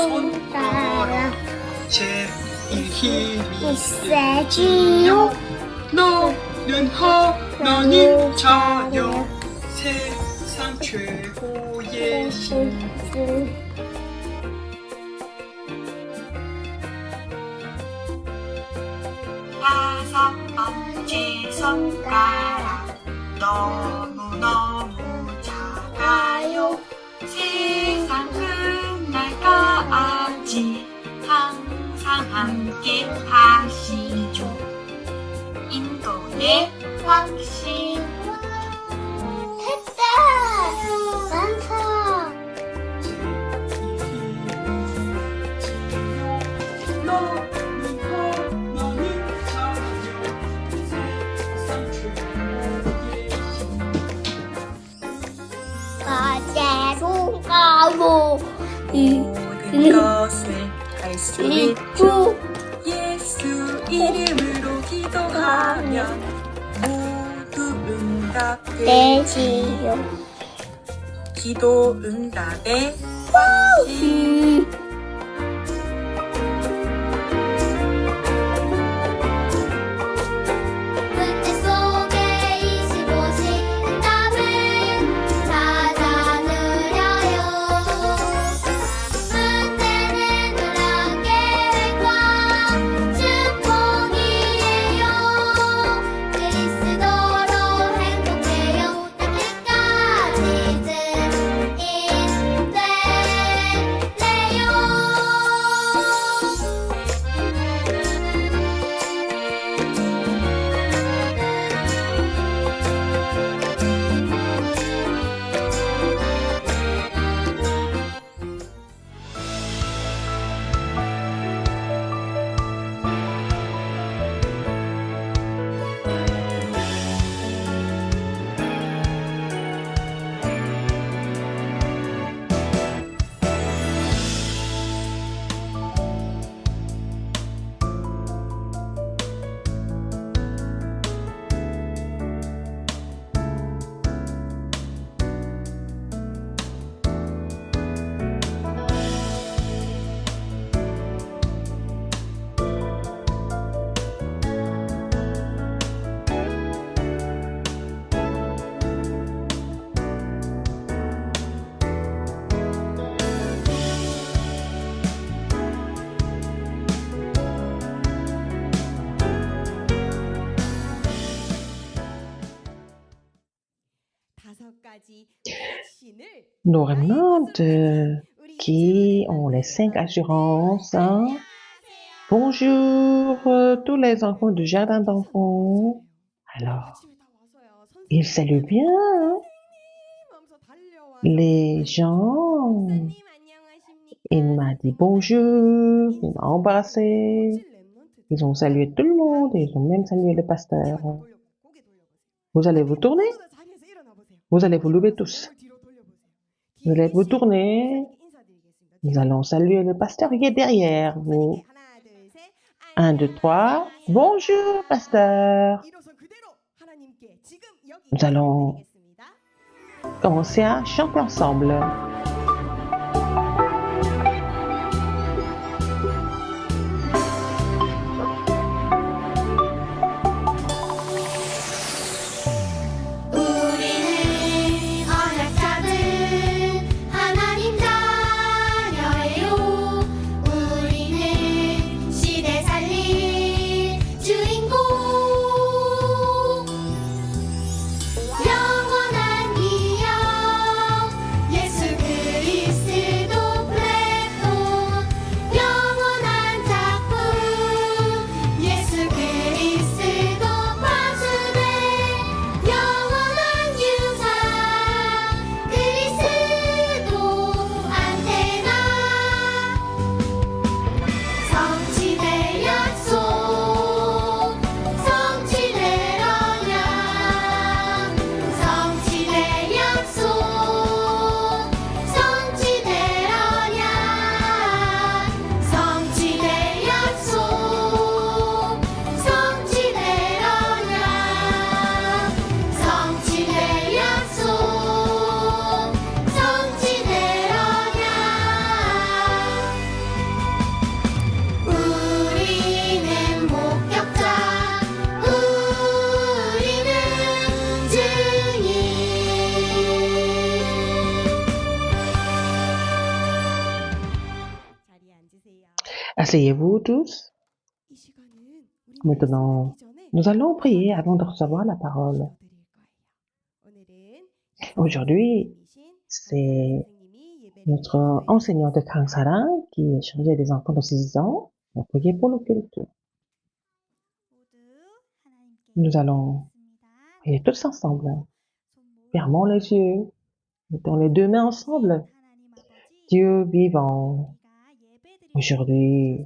손가락 제일 힘이 세지요. 너는 하나님처럼 세상 최고의 신 다섯 번째 손가락 너무너무 작아요. 세상 끝날까지 항상 함께 하시죠. 인도의 확신 됐다. 완성. 가재로 가고 모든 것을 할 수 있죠. 있고 예수 이름으로 기도하면 모두 응답되지요. 되지요. 기도 응답의 확신. 문제 속에 25시 응답을 찾아느려요. 문제는 놀라운 계획과 축복이에요. 그리스도로 행복해요. 닿기까지 증인되래요. Nous remonte qui ont les 5 assurances. Hein. Bonjour tous les enfants du jardin d'enfants. Alors, ils saluent bien hein, les gens. Il m'a dit bonjour, il m'a embrassé. Ils ont salué tout le monde et ils ont même salué le pasteur. Vous allez vous tourner? Vous allez vous lever tous. Vous allez vous tourner. Nous allons saluer le pasteur qui est derrière vous. 1, 2, 3. Bonjour, pasteur. Nous allons commencer à chanter ensemble. 우리는 언약자들 하나님 자녀예요. 우리는 시대 살릴 주인공. 영원한 기억 예수 Asseyez-vous tous. Maintenant, nous allons prier avant de recevoir la parole. Aujourd'hui, c'est notre enseignante Kang Sarang qui est chargée des enfants de 6 ans. On va prier pour le culte. Nous allons prier tous ensemble. Fermons les yeux. Mettons les deux mains ensemble. Dieu vivant, aujourd'hui,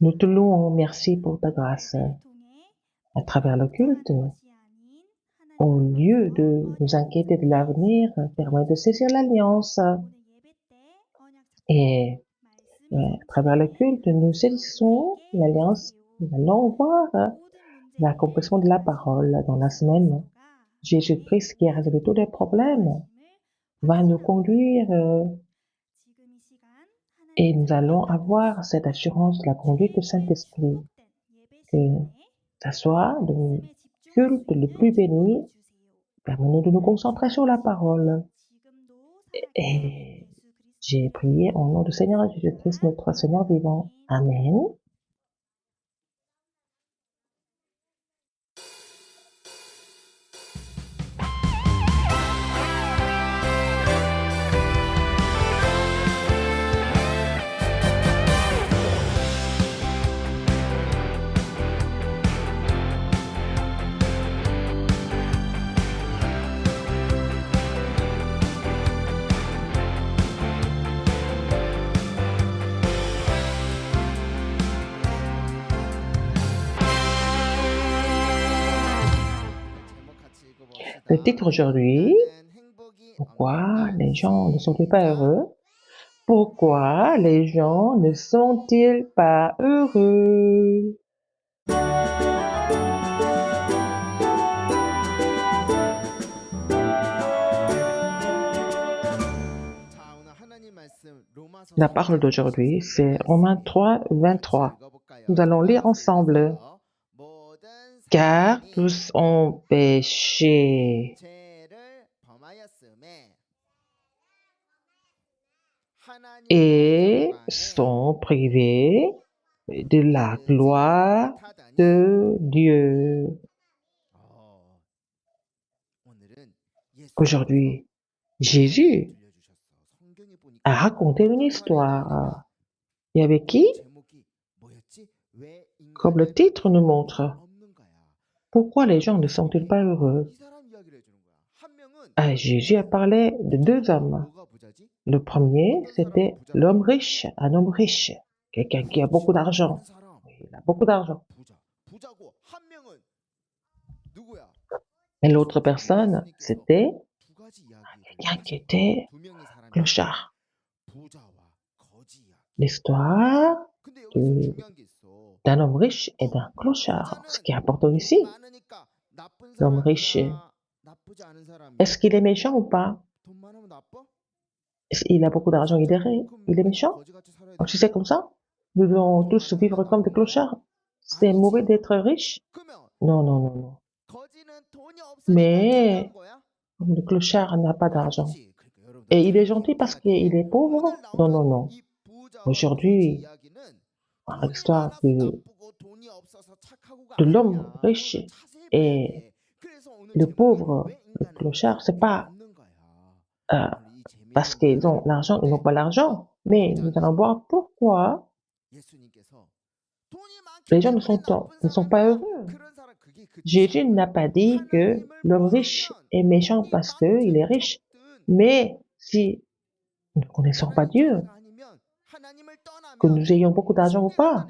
nous te louons, merci pour ta grâce. À travers le culte, au lieu de nous inquiéter de l'avenir, permet de saisir l'alliance. Et à travers le culte, nous saisissons l'alliance. Nous allons voir l'accomplissement de la parole dans la semaine. Jésus-Christ qui a résolu tous les problèmes va nous conduire et nous allons avoir cette assurance de la conduite du Saint-Esprit. Que ça soit le culte le plus béni, permet-nous de nous concentrer sur la parole. Et j'ai prié au nom du Seigneur Jésus-Christ, notre Seigneur vivant. Amen. Le titre aujourd'hui, pourquoi les gens ne sont-ils pas heureux? Pourquoi les gens ne sont-ils pas heureux? La parole d'aujourd'hui, c'est Romains 3, 23. Nous allons lire ensemble. Car tous ont péché et sont privés de la gloire de Dieu. Aujourd'hui, Jésus a raconté une histoire. Et avec qui? Comme le titre nous montre. Pourquoi les gens ne sont-ils pas heureux? Jésus a parlé de 2 hommes. Le premier, c'était l'homme riche, un homme riche, quelqu'un qui a beaucoup d'argent. Il a beaucoup d'argent. Et l'autre personne, c'était quelqu'un qui était clochard. L'histoire d'un homme riche et d'un clochard. Ce qui est important ici, l'homme riche, est-ce qu'il est méchant ou pas? Il a beaucoup d'argent, il est méchant? Donc, si c'est comme ça, nous devons tous vivre comme des clochards. C'est mauvais d'être riche? Non, non, non, non. Mais le clochard n'a pas d'argent. Et il est gentil parce qu'il est pauvre? Non, non, non. Aujourd'hui, l'histoire de l'homme riche et le pauvre, le clochard, c'est pas parce qu'ils ont l'argent, ils n'ont pas l'argent. Mais nous allons voir pourquoi les gens ne sont pas heureux. Jésus n'a pas dit que l'homme riche est méchant parce qu'il est riche. Mais si nous ne connaissons pas Dieu, que nous ayons beaucoup d'argent ou pas,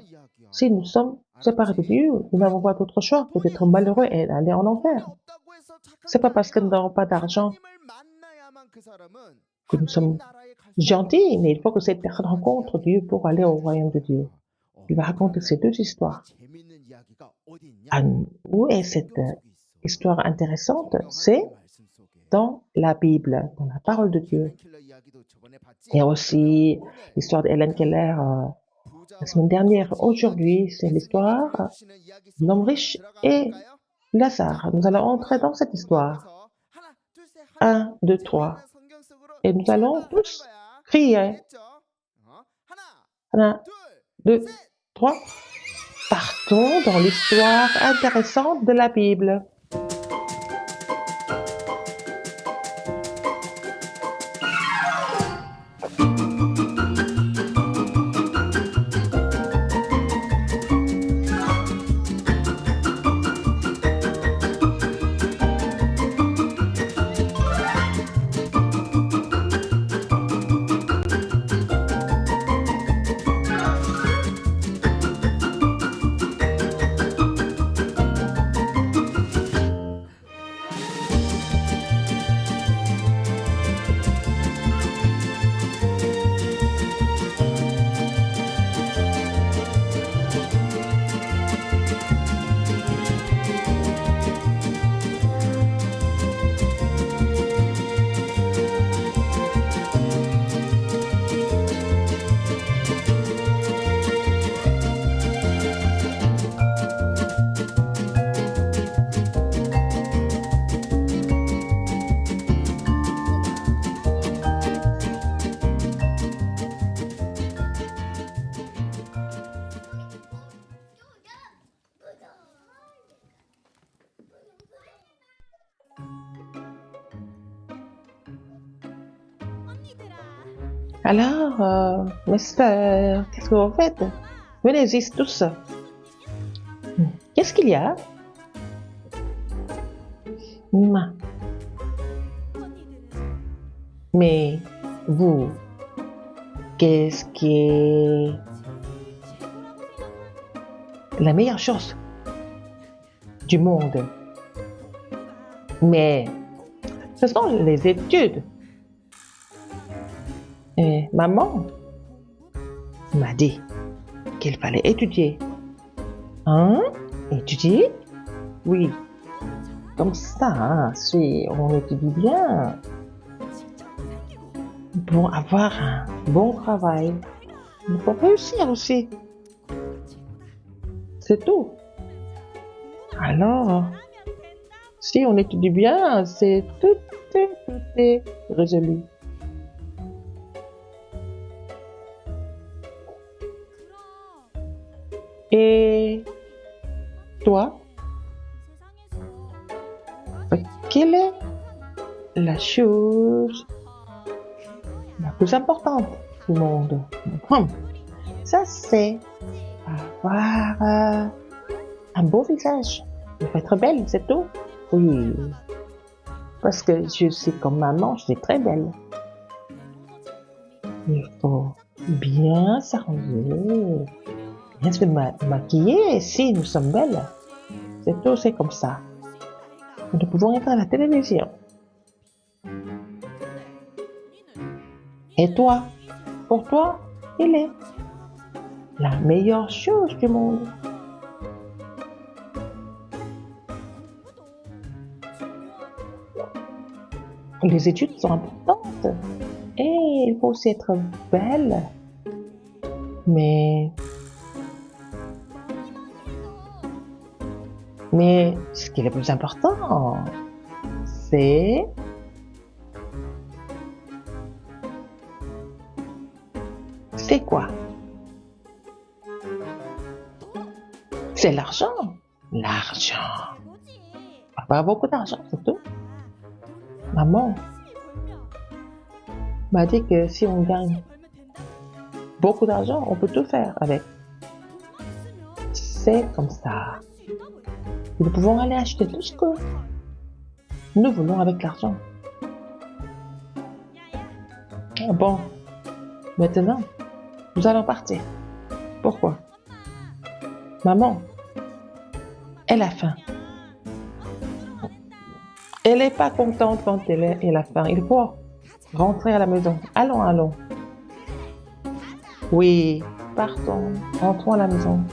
si nous sommes séparés de Dieu, nous n'avons pas d'autre choix que d'être malheureux et d'aller en enfer. C'est pas parce que nous n'avons pas d'argent que nous sommes gentils, mais il faut que cette personne rencontre Dieu pour aller au royaume de Dieu. Il va raconter ces 2 histoires. Où est cette histoire intéressante? C'est dans la Bible, dans la parole de Dieu. Il y a aussi l'histoire d'Helen Keller la semaine dernière. Aujourd'hui, c'est l'histoire de l'homme riche et Lazare. Nous allons entrer dans cette histoire. 1, 2, 3. Et nous allons tous crier. 1, 2, 3. Partons dans l'histoire intéressante de la Bible. Alors, mes sœurs, qu'est-ce que vous faites? Venez-y tous. Qu'est-ce qu'il y a? Mais vous, qu'est-ce qui est la meilleure chose du monde? Mais ce sont les études. Et maman m'a dit qu'il fallait étudier. Hein? Étudier? Oui. Comme ça, hein, si on étudie bien, pour avoir un bon travail, pour réussir aussi. C'est tout. Alors, si on étudie bien, c'est tout est résolu. Et toi, quelle est la chose la plus importante du monde? Ça, c'est avoir un beau visage. Il faut être belle, c'est tout. Oui, parce que je suis comme maman, je suis très belle. Il faut bien s'arranger. Bien se maquiller si nous sommes belles. C'est tout, c'est comme ça. Nous pouvons être à la télévision. Et toi, pour toi, il est la meilleure chose du monde. Les études sont importantes et il faut aussi être belle. Mais ce qui est le plus important, c'est quoi? C'est l'argent. L'argent. Pas beaucoup d'argent, c'est tout. Maman m'a dit que si on gagne beaucoup d'argent, on peut tout faire avec. C'est comme ça. Nous pouvons aller acheter tout ce que nous voulons avec l'argent. Bon, maintenant, nous allons partir. Pourquoi? Maman, elle a faim. Elle n'est pas contente quand elle a faim. Il faut rentrer à la maison. Allons, allons. Oui, partons. Rentrons à la maison.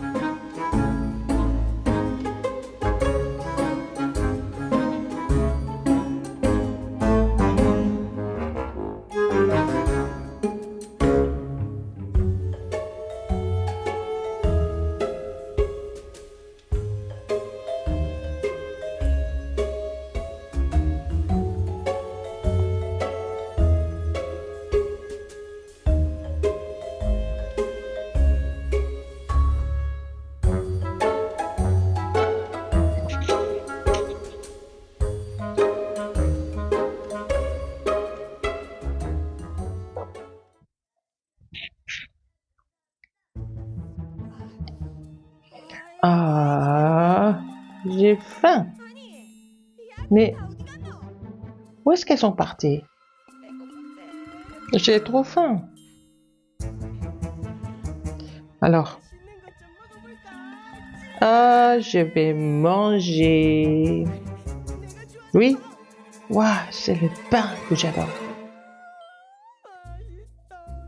Ah, j'ai faim. Mais où est-ce qu'elles sont parties? J'ai trop faim. Alors, je vais manger. Oui, waouh, c'est le pain que j'adore.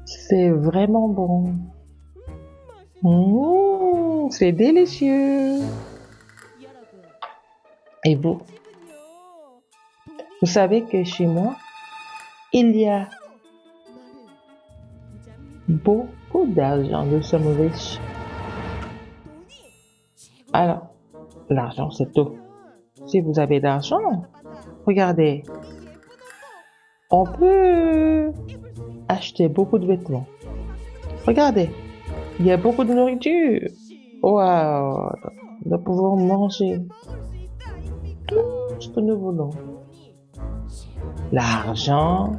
C'est vraiment bon. C'est délicieux. Et vous savez que chez moi, il y a beaucoup d'argent. Nous sommes riches. Alors, l'argent, c'est tout. Si vous avez d'argent, regardez, on peut acheter beaucoup de vêtements. Regardez, il y a beaucoup de nourriture. Waouh, nous pouvons manger tout ce que nous voulons. L'argent,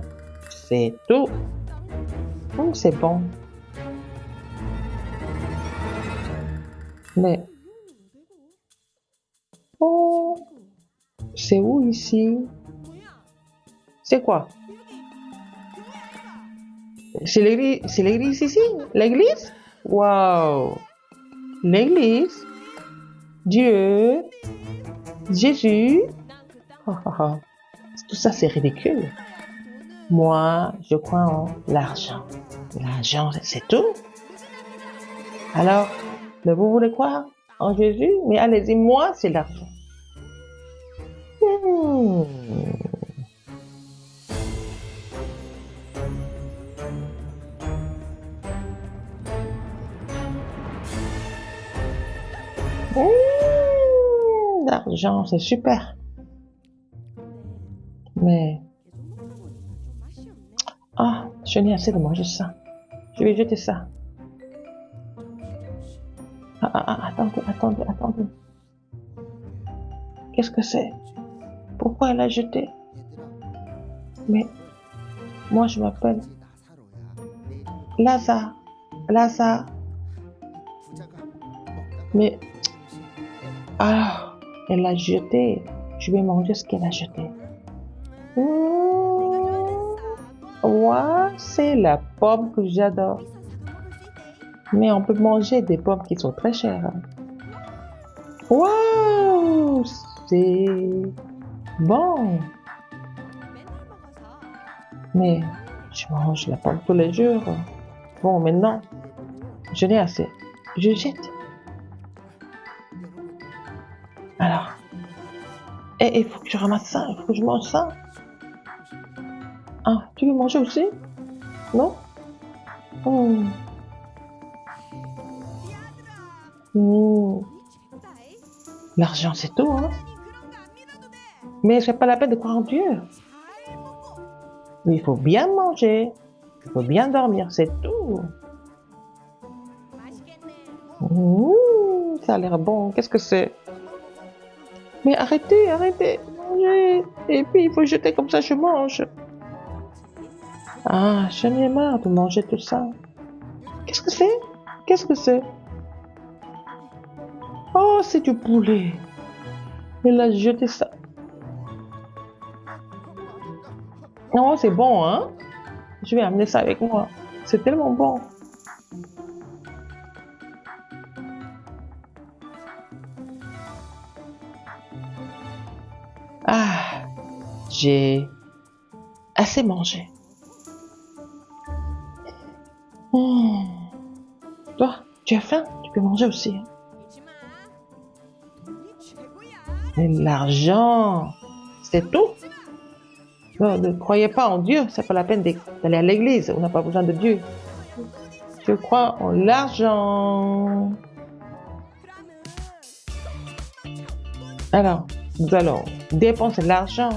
c'est tout. C'est bon. Mais, c'est où ici? C'est quoi? C'est l'église ici? L'église? Waouh! L'église? Dieu? Jésus? Tout ça, c'est ridicule. Moi, je crois en l'argent. L'argent, c'est tout. Alors, mais vous voulez croire en Jésus? Mais allez-y, moi, c'est l'argent. L'argent, c'est super. Mais, je n'ai assez de manger ça. Je vais jeter ça. Attendez. Qu'est-ce que c'est? Pourquoi elle a jeté? Mais, moi, je m'appelle Lazare. Mais, elle a jeté. Je vais manger ce qu'elle a jeté. Ouais, c'est la pomme que j'adore. Mais on peut manger des pommes qui sont très chères. Waouh, c'est bon. Mais je mange la pomme tous les jours. Bon, maintenant, je n'ai assez. Je jette. Alors, il faut que je ramasse ça, il faut que je mange ça. Tu veux manger aussi? Non? L'argent, c'est tout, hein? Mais c'est pas la peine de croire en Dieu. Il faut bien manger, il faut bien dormir, c'est tout. Ça a l'air bon, qu'est-ce que c'est? Mais arrêtez, mangez. Et puis il faut jeter comme ça, je mange. J'en ai marre de manger tout ça. Qu'est-ce que c'est? Oh, c'est du poulet. Elle a jeté ça. Non, c'est bon, hein? Je vais amener ça avec moi. C'est tellement bon. J'ai assez mangé. Toi, tu as faim? Tu peux manger aussi. Hein? Mais l'argent, c'est tout. Non, ne croyez pas en Dieu. C'est pas la peine d'aller à l'église. On n'a pas besoin de Dieu. Je crois en l'argent. Alors, nous allons dépenser l'argent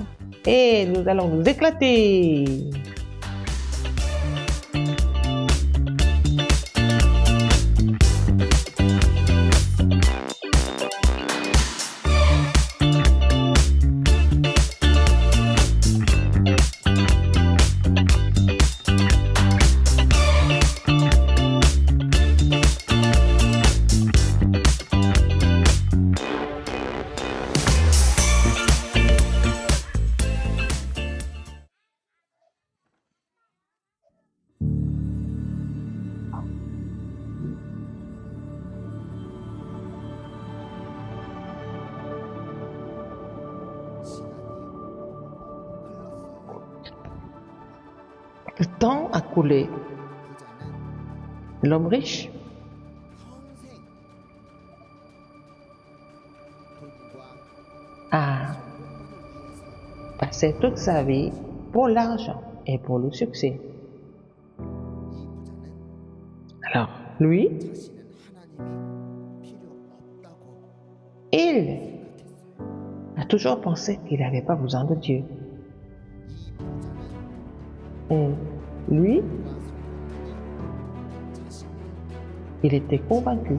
et nous allons nous éclater. Le temps a coulé. L'homme riche a passé toute sa vie pour l'argent et pour le succès. Alors, lui, il a toujours pensé qu'il n'avait pas besoin de Dieu. Et lui, il était convaincu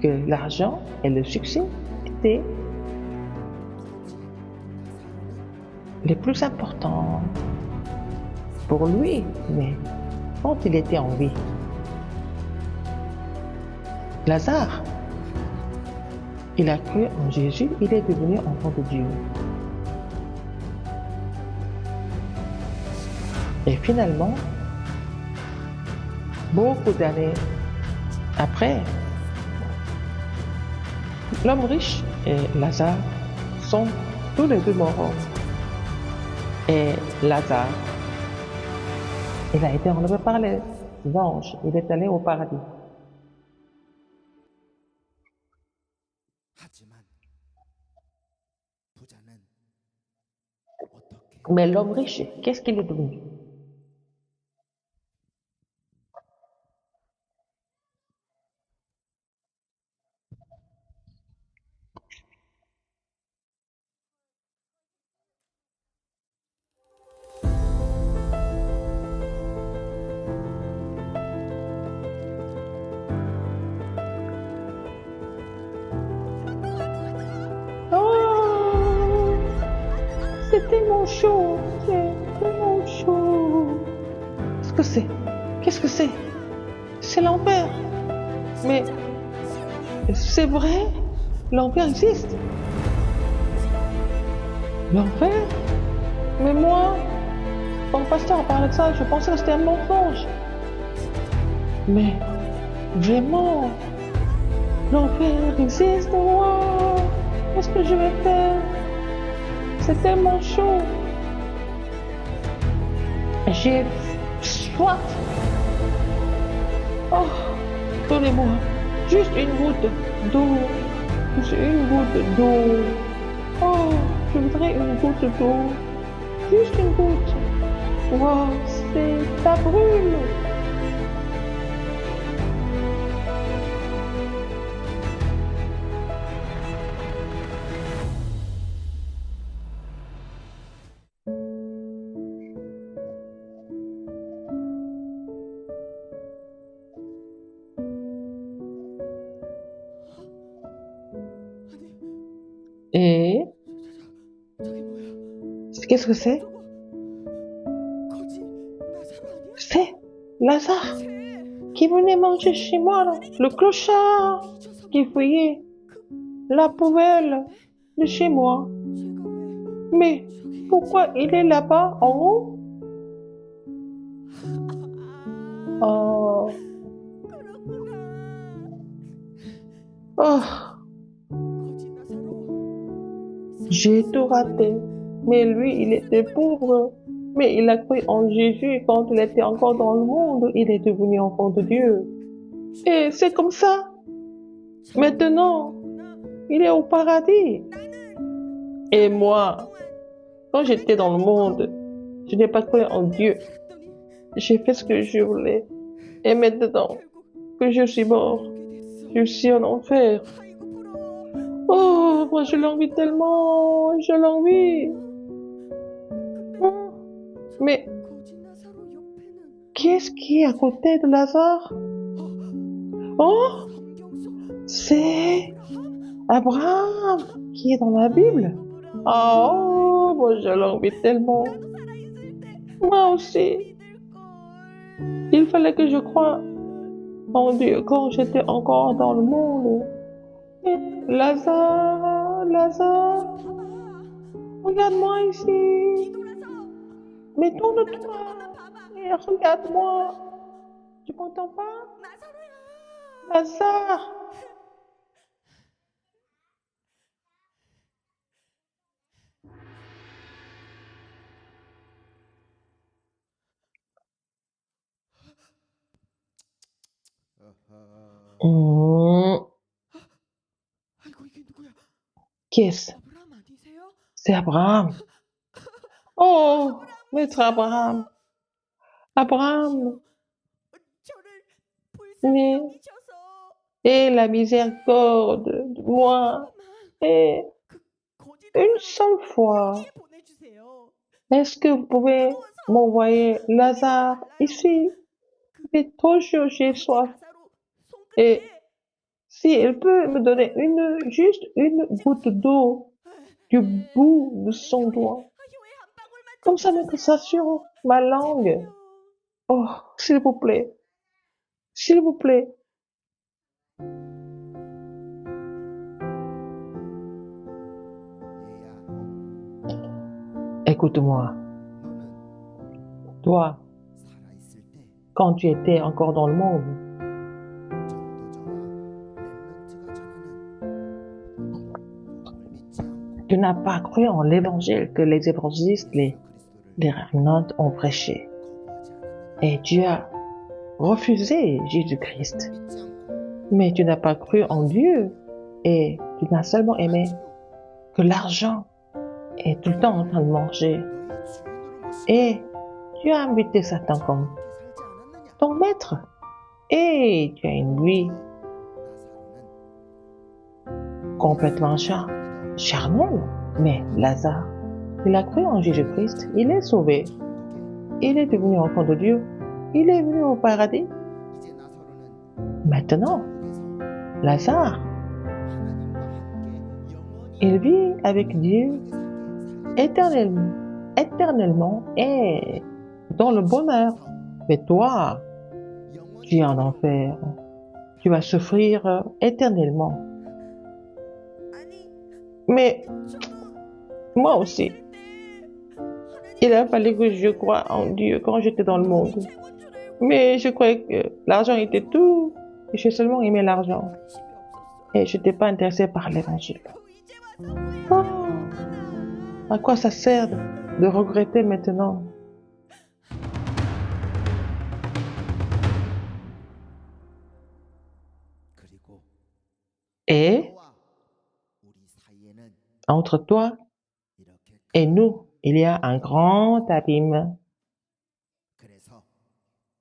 que l'argent et le succès étaient les plus importants pour lui, mais quand il était en vie. Lazare, il a cru en Jésus, il est devenu enfant de Dieu. Et finalement, beaucoup d'années après, l'homme riche et Lazare sont tous les deux morts. Et Lazare, il a été enlevé par les anges, il est allé au paradis. Mais l'homme riche, qu'est-ce qu'il est devenu? Oh, c'est tellement chaud, c'est tellement chaud. Qu'est-ce que c'est? Qu'est-ce que c'est? C'est l'enfer. Mais c'est vrai, l'enfer existe. L'enfer? Mais moi, quand le pasteur a parlé de ça, je pensais que c'était un mensonge. Mais vraiment, l'enfer existe, moi. Qu'est-ce que je vais faire? C'est tellement chaud. J'ai soif. Oh, donnez-moi juste une goutte d'eau. Juste une goutte d'eau. Oh, je voudrais une goutte d'eau. Juste une goutte. Wow, ça brûle. Et qu'est-ce que c'est? C'est Lazare qui venait manger chez moi, là. Le clochard qui fouillait la poubelle de chez moi. Mais pourquoi il est là-bas en haut? Oh, oh, j'ai tout raté. Mais lui, il était pauvre. Mais il a cru en Jésus quand il était encore dans le monde. Il est devenu enfant de Dieu. Et c'est comme ça. Maintenant, il est au paradis. Et moi, quand j'étais dans le monde, je n'ai pas cru en Dieu. J'ai fait ce que je voulais. Et maintenant que je suis mort, je suis en enfer. Oh, moi je l'envie tellement, je l'envie. Mais qu'est-ce qui est à côté de Lazare? Oh, c'est Abraham qui est dans la Bible. Oh, moi je l'envie tellement. Moi aussi. Il fallait que je croie en Dieu quand j'étais encore dans le monde. Et Lazare, Lazare, regarde-moi ici. Mais tourne-toi et regarde-moi. Tu m'entends pas? Lazare. Hmm, 아이고 이게 누구야? qui est-ce? 아브라함 아니세요? C'est Abraham. Oh, maître Abraham. Abraham, 저를 불쌍히 mais, 여기셔서 et la miséricorde de moi. Et 그 거짓 une seule fois, 여기에 보내주세요. est-ce que vous pouvez m'envoyer Lazare ici? J'ai trop chaud, j'ai soif. 나사로 Et 손끝에 si elle peut me donner juste une goutte d'eau du bout de son doigt, 혀에 한 방울만 comme ça me sature ma langue. Oh, s'il vous plaît. S'il vous plaît. 얘야, Écoute-moi. 너는 Toi, 살아있을 때 quand tu étais encore dans le monde, 전도자와 렘넌트가 전하는 복음을 믿지 않고 tu n'as pas cru en l'évangile que les évangélistes, 예수 그리스도를 les remnants ont prêché. 거부하지 않았느냐? Et tu as refusé Jésus-Christ. 믿지 않고 Mais tu n'as pas cru en Dieu. Et tu n'as seulement aimé que l'argent est tout le temps en train de manger. 너의 주인으로 모시고 Et tu as invité Satan comme 그렇게 살지 않았느냐? ton maître. Et tu as une vie 나사로는 complètement charnelle. Mais Lazare, il a cru en Jésus-Christ. Il est sauvé. Il est devenu enfant de Dieu. Il est venu au paradis. 이제 나사로는 Maintenant, 천국에서 Lazare, 하나님과 함께 영원히 il vit avec Dieu 그렇게 살게 éternellement et dans le bonheur. Mais toi, tu es en enfer. Tu vas souffrir éternellement. 아니 Mais 저도 moi aussi, il a fallu que je croie en Dieu quand j'étais dans le monde. 최고인 줄 알고 Mais je croyais que l'argent était tout. Et j'ai seulement aimé l'argent. 관심이 없었어. Et je n'étais pas intéressé par l'évangile. 이제 와서 후회하는 Oh, à quoi ça sert de regretter maintenant? 그리고 Et 너와 우리 사이에는 entre toi 이렇게 et nous, il y a un grand abîme. 그래서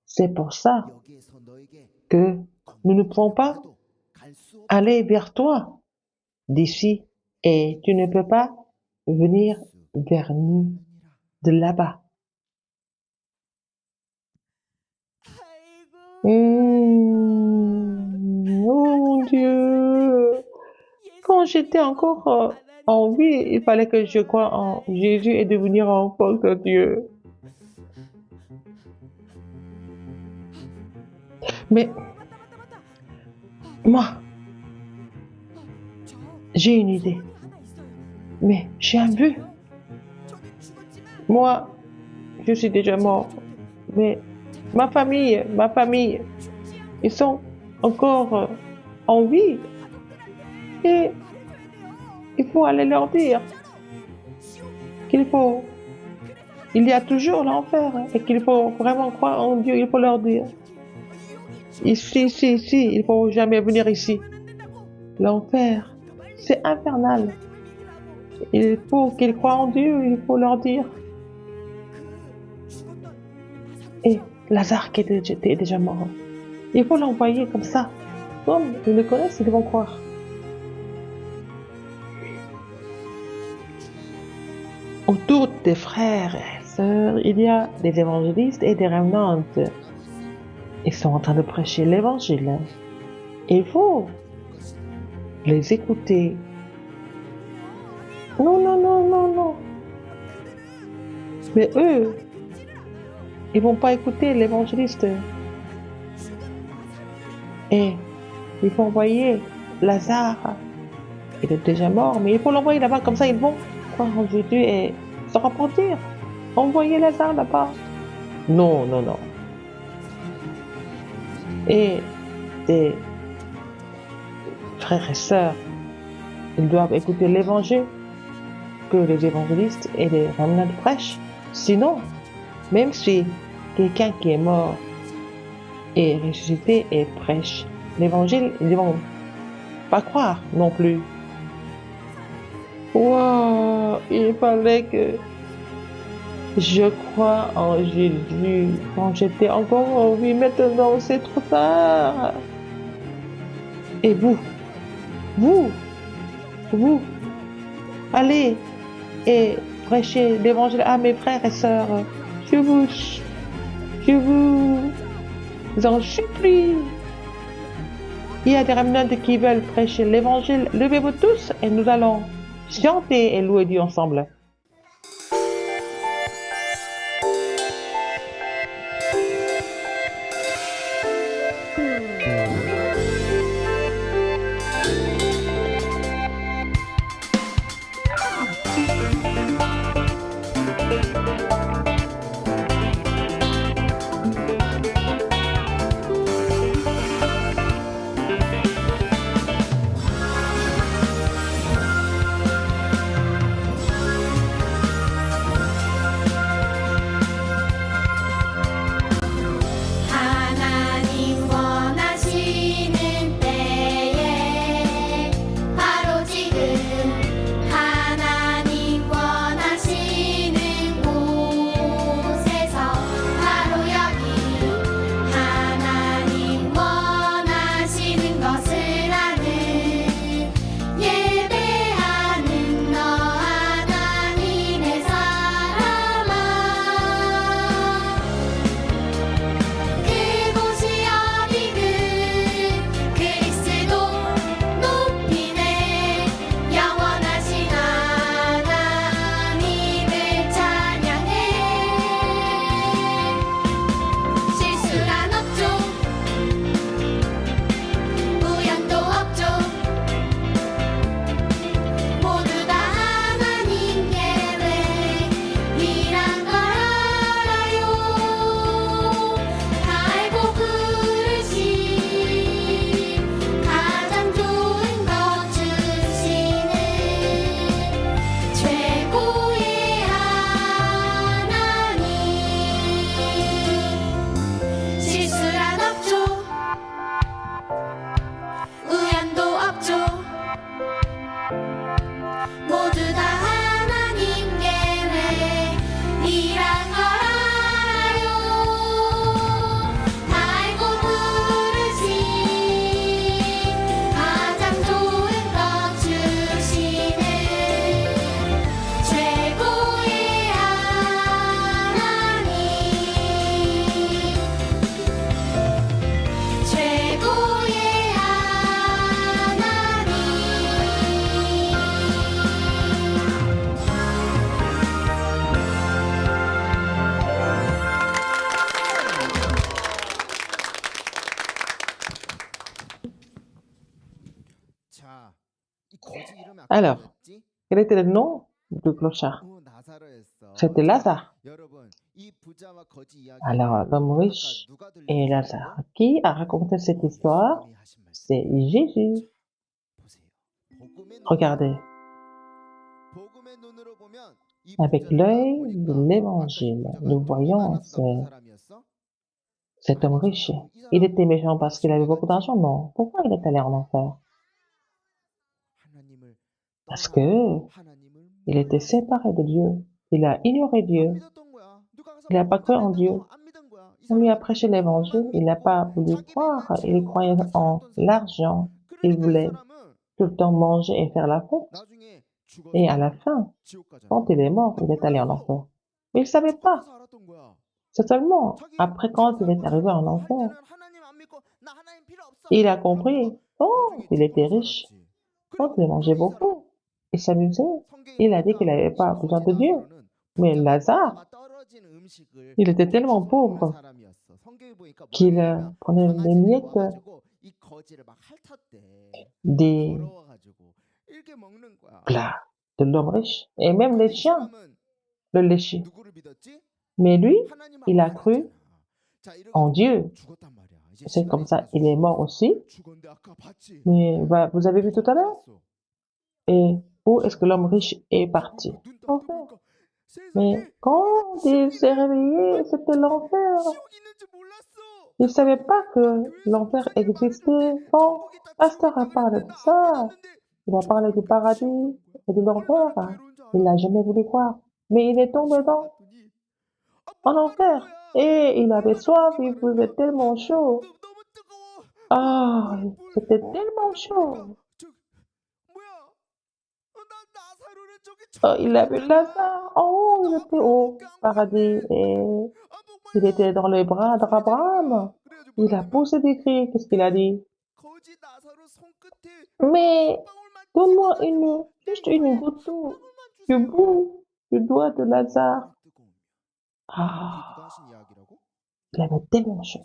C'est pour ça 여기에서 너에게 que nous ne pouvons pas 가도 갈수 없는 aller vers toi d'ici et tu ne peux pas venir vers nous de là-bas. 아이고 Oh mon Dieu! Quand j'étais encore en vie, il fallait que je croie en Jésus et devenir enfant de Dieu. Mais 맞다. moi, 저 j'ai une idée. 소원이 하나 있어요. Mais j'ai un but. 저는 죽었지만 Moi, je suis déjà mort. Mais ma famille, 죽지 않고 ils sont encore en vie. Et 가족들한테 말해줘야 돼요. il faut aller leur dire 진짜로 지옥이 qu'il faut, 그래서 il y a toujours l'enfer et qu'il faut vraiment croire en Dieu. Il faut leur dire. Ici, il faut jamais venir ici. L'enfer, c'est infernal. Il faut qu'ils croient en Dieu, il faut leur dire. Et Lazare qui était déjà mort, il faut l'envoyer comme ça. Comme ils le connaissent, ils vont croire. Autour des frères et sœurs, il y a des évangélistes et des remnantes. Ils sont en train de prêcher l'évangile. Il faut les écouter. Non. Mais eux, ils vont pas écouter l'évangéliste. Et il faut envoyer Lazare. Il est déjà mort, mais il faut l'envoyer là-bas, comme ça ils vont croire en Jésus et se repentir. Envoyez Lazare là-bas. Non. Et des frères et sœurs, ils doivent écouter l'évangile que les évangélistes et les remnants prêchent. Sinon, même si quelqu'un qui est mort est ressuscité et prêche l'évangile, ils vont pas croire non plus. Wow, il fallait que je croie en Jésus quand j'étais encore en vie. Maintenant, c'est trop tard. Et vous, allez et prêchez l'évangile à mes frères et sœurs. Je vous en supplie. Il y a des remnants qui veulent prêcher l'évangile. Levez-vous tous et nous allons chanter et louer Dieu ensemble. 하나님 원하시는 때에 바로 지금 하나님 원하시는 곳에서 바로 여기 하나님 원하시는 것을 아는 예배하는 너 하나님의 사람아 그곳이 어디든 그리스도 높이네 영원하신 하나님을 찬양해 실수란 없죠 우연도 없죠 모두 다 하나님 계획이란 걸 알아요 다 알고 부르신 가장 좋은 것 주시는 최고의 하나님 실수란 없죠 우연도 없죠 모두 다 하나님 계획이란 걸 알아요 다 알고 부르신 가장 좋은 것 주시는 최고의 하나님 최고의 자, 이 거지 이름이 Alors, 뭐였지? quel était le nom du clochard? 나사로였어. C'était Lazare. 여러분, 이 부자와 거지 이야기. Alors, l'homme riche et Lazare. Qui a raconté cette histoire? C'est Jésus. 보세요. 복음의 눈- Regardez, 복음의 눈으로 보면 이 avec 부자를 l'œil 보니까 de 아까 이 l'évangile, 부자가 nous 돈이 voyons 많았던 사람이었어? cet homme riche. Il était méchant parce qu'il avait beaucoup d'argent? Non. Pourquoi il est allé en enfer? 하나님을 Parce 떠나 que 하나님을 il était séparé de Dieu. Il a ignoré 안 Dieu. 믿었던 거야. 누가 가서 Il n'a pas cru en 말했는데도 Dieu. 안 믿은 거야. 이 On lui a 사람은 prêché l'évangile, il n'a pas voulu croire, il croyait en l'argent, il 그러니까 이 voulait 사람은 tout le temps manger et faire la fête. 나중에 죽어서 Et à la fin, 지옥 가잖아. quand il est mort, il est allé en enfer. Mais il ne savait pas. 죽어서 알았던 거야. C'est seulement 자기 après quand il est arrivé en 할 enfer, 때는 하나님 안 믿고 나 하나님 필요 없어. il a compris. Oh, 나중에 il était 죽어서 riche. 알았지. Quand il mangeait beaucoup, il s'amusait. 성경에 Il a dit 보니까 qu'il n'avait pas 이 besoin 거지 de Dieu. 나사로는 Mais 부자가 Lazare, 아마 떨어진 음식을 il était tellement 주는 pauvre 사람이었어. 성경에 보니까 qu'il 뭐냐면 prenait les 강아지들이 miettes 와가지고 이 거지를 막 핥았대. des 더러워가지고 이렇게 먹는 거야. plats de l'homme riche. Et même les 근데 이 chiens 사람은 le léchaient. 누구를 믿었지? Mais lui, 하나님 il a 안 cru 믿었잖아. 자, en 이러고 Dieu. 죽었단 말이야. 이제 C'est 시간이 comme ça, 지나서 il est mort aussi. 죽었는데 아까 봤지? Mais vous avez vu tout à l'heure? 죽었어. Et où est-ce que l'homme riche est parti? 눈 딱 Enfer. 떠보니까 Mais 세상에 quand il s'est réveillé, c'était l'enfer. 지옥이 있는지 몰랐어. Il ne savait pas que l'enfer existait. Quand Pasteur a parlé de ça, il a parlé du paradis et de l'enfer. Il n'a jamais voulu croire. Mais il est tombé en enfer. Et il avait soif, il faisait tellement chaud. 너무 뜨거워. Ah, c'était tellement chaud. 뭐야? 나사로는 저기 Il a vu Lazare en haut, il était au paradis et il était dans les bras d'Abraham. Il a poussé des cris. Qu'est-ce qu'il a dit? 거지 나사로 손끝에 Mais 방울만 donne-moi juste une goutte d'eau du bout du doigt de Lazare. 뜨거운 Ah, 누가 하신 이야기라고? il avait tellement chaud.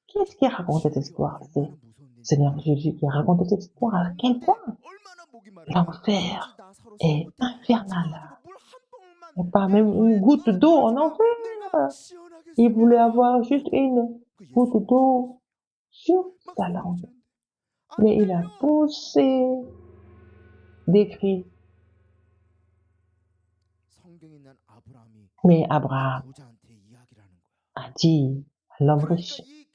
Qui est-ce qui a raconté cette histoire? C'est 얼마나 무서운 Seigneur Jésus qui a raconté cette histoire. À quel point 얼마나 목이 마르. l'enfer 나사로 est 손끝에 infernal. 물한 방울만 Et pas même une goutte d'eau en enfer. 시원하게 Il voulait avoir juste une goutte d'eau sur sa langue. Mais il a poussé des cris. 성경에 난 아브라함이 Mais Abraham 부자한테 이야기를 하는 거야. a dit à l'homme 그러니까 riche. 이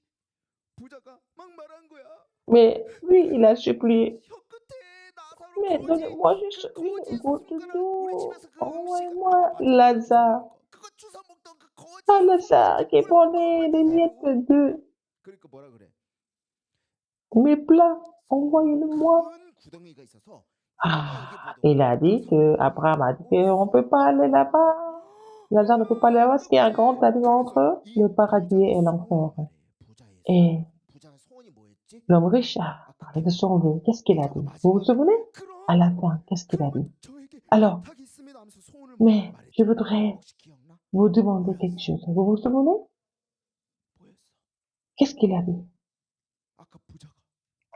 부자가 막 말한 거야. Mais lui, il a supplié. 혀 끝에 나사로 Mais 거지. donne-moi juste 그 une 거지의 goutte 손가락, 우리 d'eau. 집에서 그 Envoie-moi 음식 Lazare. 그거 주워 먹던 그 거지. Ah, Lazare qui prenait les miettes de 그러니까 뭐라 그래? mes plats. Envoyez-le-moi. 큰 구덩이가 있어서 Ah, il a dit que Abraham a dit qu'on ne peut pas aller là-bas. Lazare ne peut pas aller là-bas parce qu'il y a un grand abîme entre le paradis et l'enfer. Et 부자의 소원이 뭐였지? l'homme riche a parlé de son vœu. Qu'est-ce qu'il a dit? Vous vous souvenez? À la fin, qu'est-ce qu'il a dit? 저에게 Alors, 부탁이 있습니다 하면서 소원을 mais 말했지. je voudrais 혹시 기억나? vous demander quelque chose. Vous vous souvenez? 뭐였어? Qu'est-ce qu'il a dit? 아까 부자가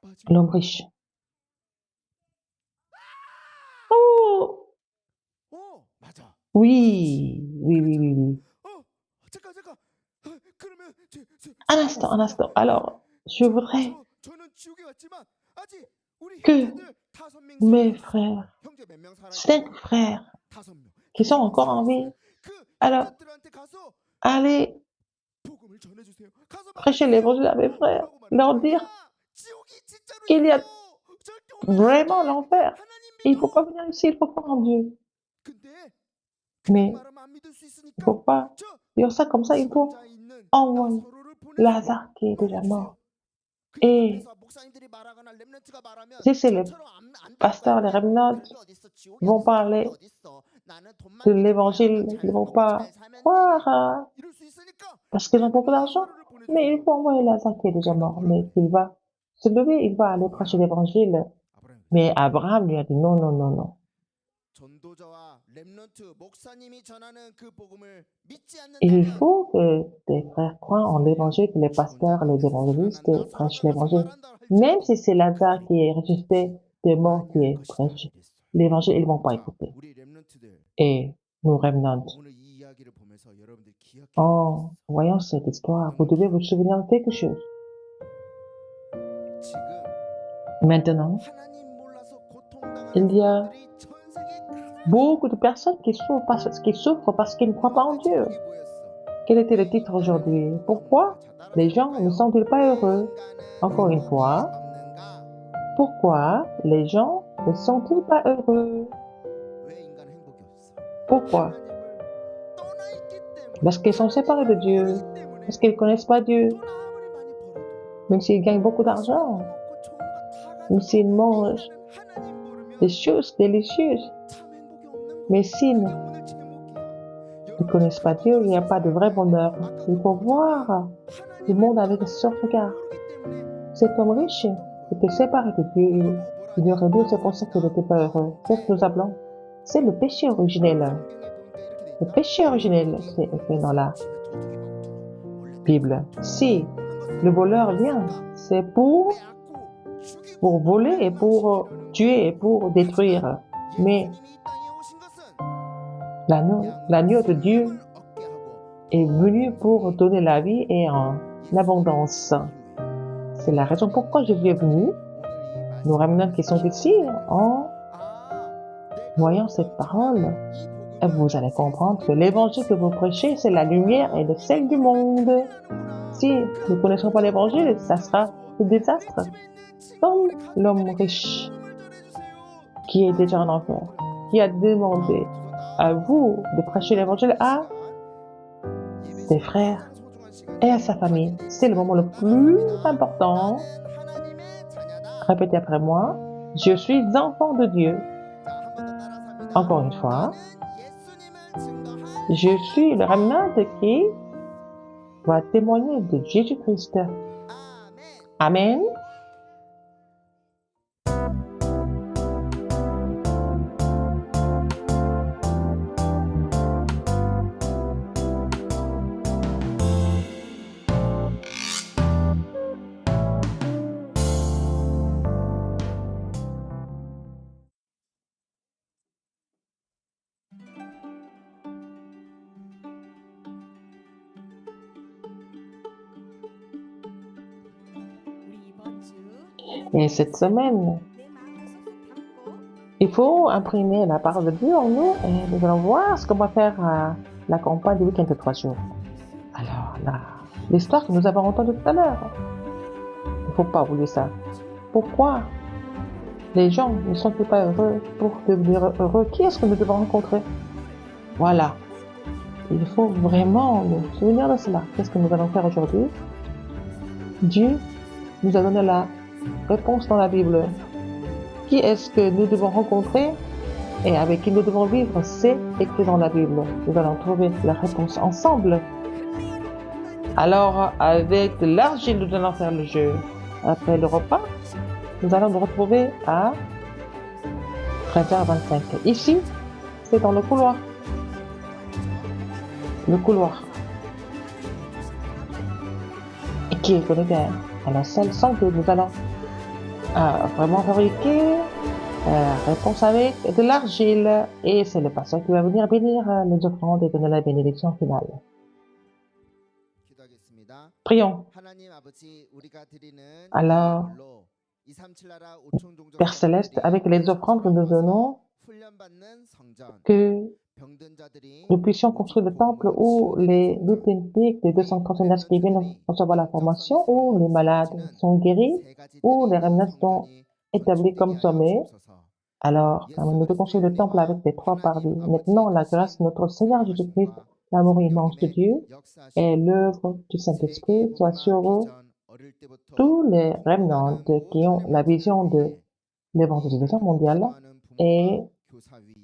마지막 L'homme riche. Oh! 맞아. Oui, oui, oui, oui, oui. 잠깐. 그러면 Un instant. Alors, je voudrais 저는 지옥에 왔지만 아직 우리 que 형제들 5명 mes frères, 형제 몇 명 살아 5 frères 5명. qui sont encore en vie, 그 alors 형제들한테 가서 allez 복음을 전해 주세요. 가서 prêcher l'évangile à mes frères, leur dire 지옥이 진짜로 qu'il y a 있고 절대 오면 안 vraiment 돼. l'enfer. 하나님 Il 믿어. faut pas venir ici, il faut croire en Dieu. 근데 Mais 말하면 안 믿을 수 il 있으니까 faut pas 저 dire ça comme ça, il faut 혼자 있는 envoyer 나사로를 보내서 Lazare qui est déjà 보내주세요. mort. 그 Et 옆에서 목사님들이 말하거나 렘넌트가 말하면 si c'est les 저처럼 안 pasteurs, les remnants vont parler de l'évangile, ils vont pas croire 이럴 수 있으니까 parce qu'ils ont beaucoup d'argent. Mais il faut envoyer Lazare qui est déjà mort, mais il va se lever, il va aller prêcher l'évangile. Mais Abraham lui a dit non, non, non, non. 전도자와 렘넌트 목사님이 전하는 그 복음을 믿지 Il 않는다면 faut que tes frères croient en l'évangile, que les pasteurs, les évangélistes prêchent l'évangile. Même si c'est Lazare qui est ressuscité des morts qui est prêche l'évangile, ils vont pas écouter. 우리 렘넌트들 Et nous remnants, 오늘 이 이야기를 보면서 여러분들 기억해 en voyant cette histoire, vous devez vous souvenir de quelque chose. 지금 Maintenant, 하나님 몰라서 고통당하는 il y a 사람들이 전 세계에 beaucoup de personnes qui souffrent parce qu'ils ne croient pas en Dieu. 제목이 뭐였어? Quel était le titre aujourd'hui? Pourquoi les gens ne sont-ils pas heureux? Encore une fois, pourquoi les gens ne sont-ils pas heureux? 왜 인간은 행복이 없어? Pourquoi? 하나님을 떠나 있기 때문에. Parce qu'ils sont séparés de Dieu, 그렇기 때문에 parce qu'ils ne connaissent pas Dieu. 돈 아무리 많이 벌어도 Même s'ils gagnent beaucoup d'argent, 먹고 좋은 거다 même s'ils 가지고 mangent 인간은 하나님 모르면 des choses délicieuses, 참 행복이 없는 mais 거야. s'ils 그게 오늘 제목이야. ne connaissent pas Dieu, il n'y a pas de vrai bonheur. Il faut voir le monde avec ce regard. Cet homme riche était séparé de Dieu. Il ignorait Dieu, c'est pour ça qu'il n'était pas heureux. C'est ce que nous appelons. C'est le péché originel. Le péché originel, c'est écrit dans la Bible. Si le voleur vient, c'est pour voler et pour tuer et pour détruire. Mais l'agneau de Dieu est venu pour donner la vie et en abondance. C'est la raison pourquoi je suis venu. Nous remnants qui sont ici, en voyant cette parole, vous allez comprendre que l'évangile que vous prêchez, c'est la lumière et le sel du monde. si nous ne connaissons pas l'évangile, ça sera un désastre. Comme l'homme riche qui est déjà en enfer, qui a demandé à vous de prêcher l'évangile à ses frères et à sa famille. C'est le moment le plus important. Répétez après moi. Je suis enfant de Dieu. Encore une fois. Je suis le remnant qui va témoigner de Jésus-Christ. Amen. 우리 이번 주 Et cette semaine, 내 마음을 쏙쏙 담고 il faut imprimer la parole de Dieu en nous et nous allons voir ce qu'on va faire à la campagne du week-end de 3 jours. Alors là, l'histoire que nous avons entendue tout à l'heure, il ne faut pas oublier ça. Pourquoi les gens ne sont-ils pas heureux pour devenir heureux? Qui est-ce que nous devons rencontrer? Voilà. Il faut vraiment nous souvenir de cela. Qu'est-ce que nous allons faire aujourd'hui? Dieu nous a donné la réponse dans la Bible. Qui est-ce que nous devons rencontrer et avec qui nous devons vivre? C'est écrit dans la Bible. Nous allons trouver la réponse ensemble. Alors, avec de l'argile, nous allons faire le jeu. Après le repas, nous allons nous retrouver à 13h25. Ici, c'est dans le couloir. Le couloir. Et qui connaît bien. À la salle 102, nous allons vraiment fabriquer réponse avec de l'argile. Et c'est le pasteur qui va venir bénir les offrandes et donner la bénédiction finale. 기도하겠습니다. Prions. 하나님 아버지, 우리가 드리는 Alors, 이걸로 237나라 5천 종족 Père Céleste, avec les offrandes que nous donnons, 훈련받는 성전, que 병든 자들이 nous puissions construire le temple où les luthériques des 239 qui viennent recevoir la formation, où les malades sont guéris, 세 가지 où les 드리는 remnants sont 성전이 établis comme 건축되게 sommets. 하여 주옵소서. Alors, permets-nous de construire le temple avec les 3 parvis. Maintenant, la grâce de notre Seigneur Jésus-Christ, l'amour immense de Dieu et l'œuvre du Saint-Esprit soit sur eux, tous les remnants qui ont la vision de l'évangélisation mondiale et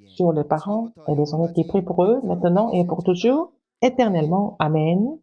sur les parents et les enfants qui prient pour eux, maintenant et pour toujours, éternellement. Amen.